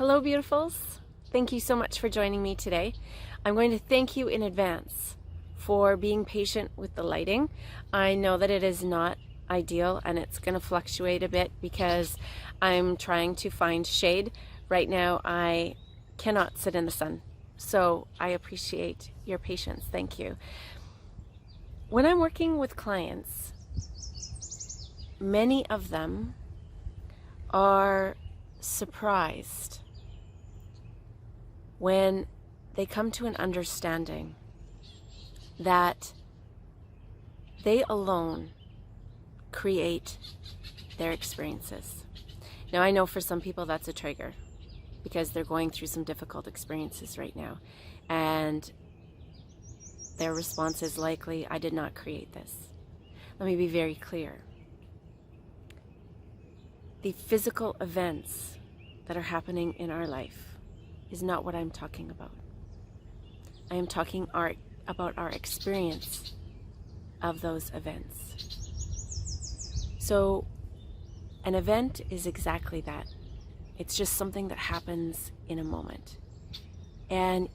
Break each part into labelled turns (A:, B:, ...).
A: Hello, beautifuls. Thank you so much for joining me today. I'm going to thank you in advance for being patient with the lighting. I know that it is not ideal and it's going to fluctuate a bit because I'm trying to find shade. Right now, I cannot sit in the sun, so I appreciate your patience. Thank you. When I'm working with clients, many of them are surprised when they come to an understanding that they alone create their experiences. Now, I know for some people that's a trigger because they're going through some difficult experiences right now, and their response is likely, I did not create this. Let me be very clear. The physical events that are happening in our life is not what I'm talking about. I am talking about our experience of those events. So an event is exactly that. It's just something that happens in a moment. And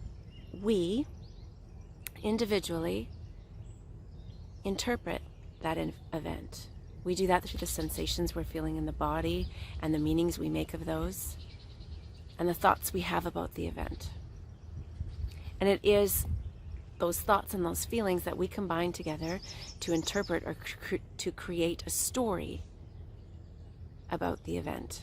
A: we individually interpret that event. We do that through the sensations we're feeling in the body and the meanings we make of those, and the thoughts we have about the event. And it is those thoughts and those feelings that we combine together to interpret or to create a story about the event.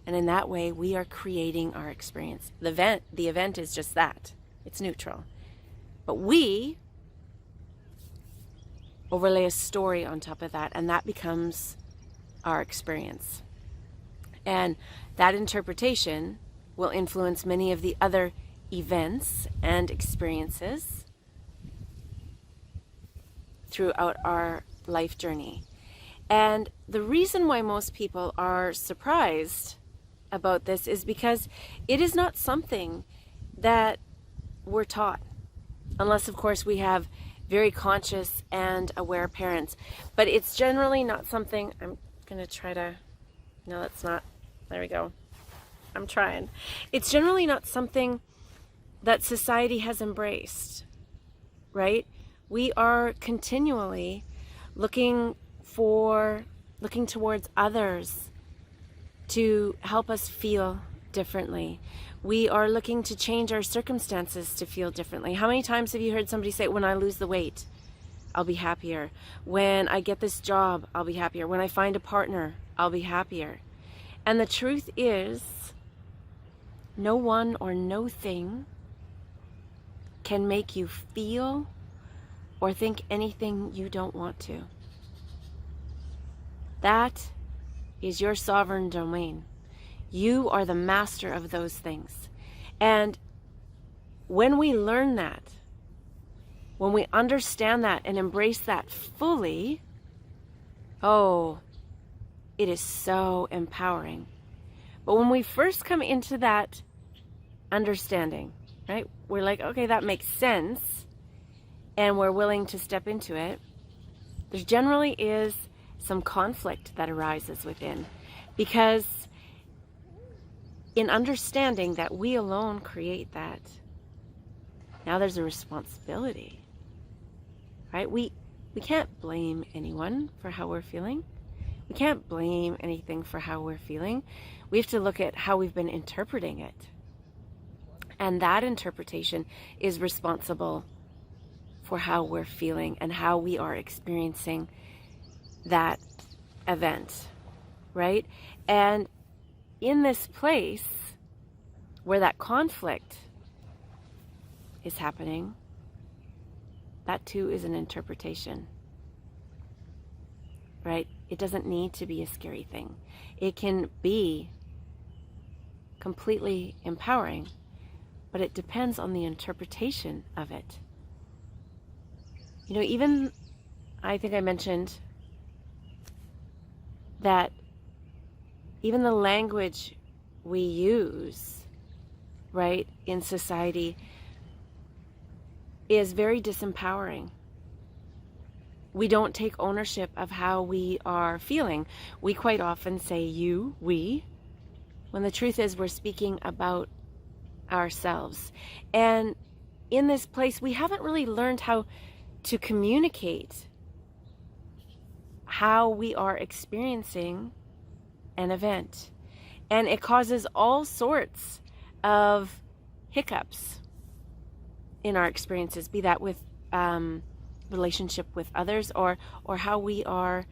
A: And in that way, we are creating our experience. The event is just that. It's neutral. But we overlay a story on top of that, and that becomes our experience. And that interpretation will influence many of the other events and experiences throughout our life journey. And the reason why most people are surprised about this is because it is not something that we're taught, unless of course we have very conscious and aware parents. But it's generally not something, I'm gonna try to, no, that's not, there we go. I'm trying. It's generally not something that society has embraced, right? We are continually looking towards others to help us feel differently. We are looking to change our circumstances to feel differently. How many times have you heard somebody say, when I lose the weight, I'll be happier. When I get this job, I'll be happier. When I find a partner, I'll be happier. And the truth is, no one or no thing can make you feel or think anything you don't want to. That is your sovereign domain. You are the master of those things. And when we learn that, when we understand that and embrace that fully, oh, it is so empowering. But when we first come into that understanding, right, we're like, okay, that makes sense, and we're willing to step into it, there generally is some conflict that arises within, because in understanding that we alone create that, now there's a responsibility, right? We can't blame anyone for how we're feeling. We can't blame anything for how we're feeling. We have to look at how we've been interpreting it. And that interpretation is responsible for how we're feeling and how we are experiencing that event, right? And in this place where that conflict is happening, that too is an interpretation, right? It doesn't need to be a scary thing. It can be completely empowering, but it depends on the interpretation of it. You know, even, I think I mentioned that even the language we use, right, in society is very disempowering. We don't take ownership of how we are feeling. We quite often say you, we, when the truth is we're speaking about ourselves. And in this place, we haven't really learned how to communicate how we are experiencing an event. And it causes all sorts of hiccups in our experiences, be that with relationship with others, or how we are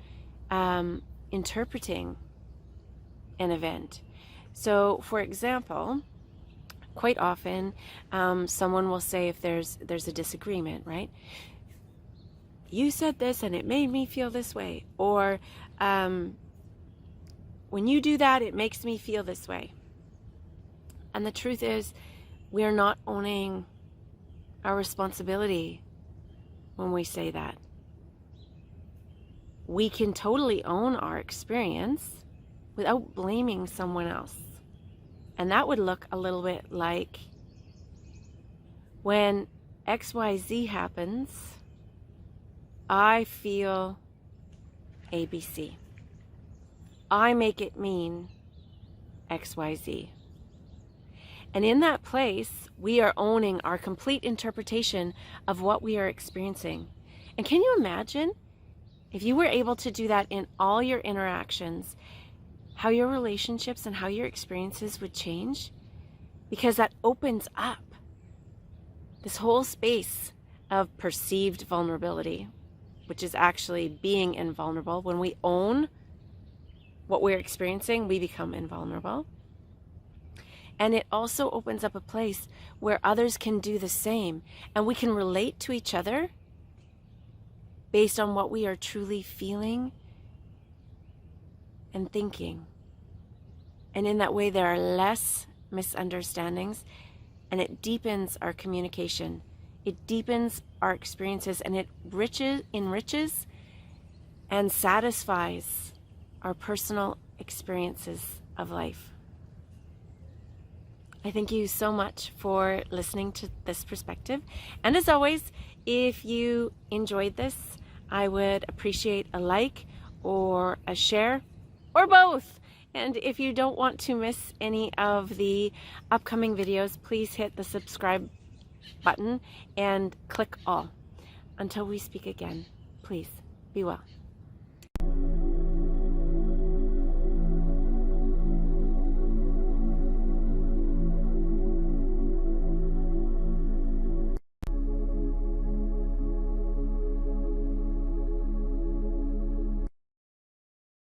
A: interpreting an event. So, for example, quite often someone will say, if there's a disagreement, right? You said this and it made me feel this way, or when you do that, it makes me feel this way. And the truth is, we are not owning our responsibility when we say that. We can totally own our experience without blaming someone else. And that would look a little bit like, when XYZ happens, I feel ABC. I make it mean XYZ. And in that place, we are owning our complete interpretation of what we are experiencing. And can you imagine if you were able to do that in all your interactions, how your relationships and how your experiences would change? Because that opens up this whole space of perceived vulnerability, which is actually being invulnerable. When we own what we're experiencing, we become invulnerable. And it also opens up a place where others can do the same, and we can relate to each other based on what we are truly feeling and thinking. And in that way, there are less misunderstandings, and it deepens our communication. It deepens our experiences, and it enriches and satisfies our personal experiences of life. I thank you so much for listening to this perspective. And as always, if you enjoyed this, I would appreciate a like or a share or both. And if you don't want to miss any of the upcoming videos, please hit the subscribe button and click all. Until we speak again, please be well.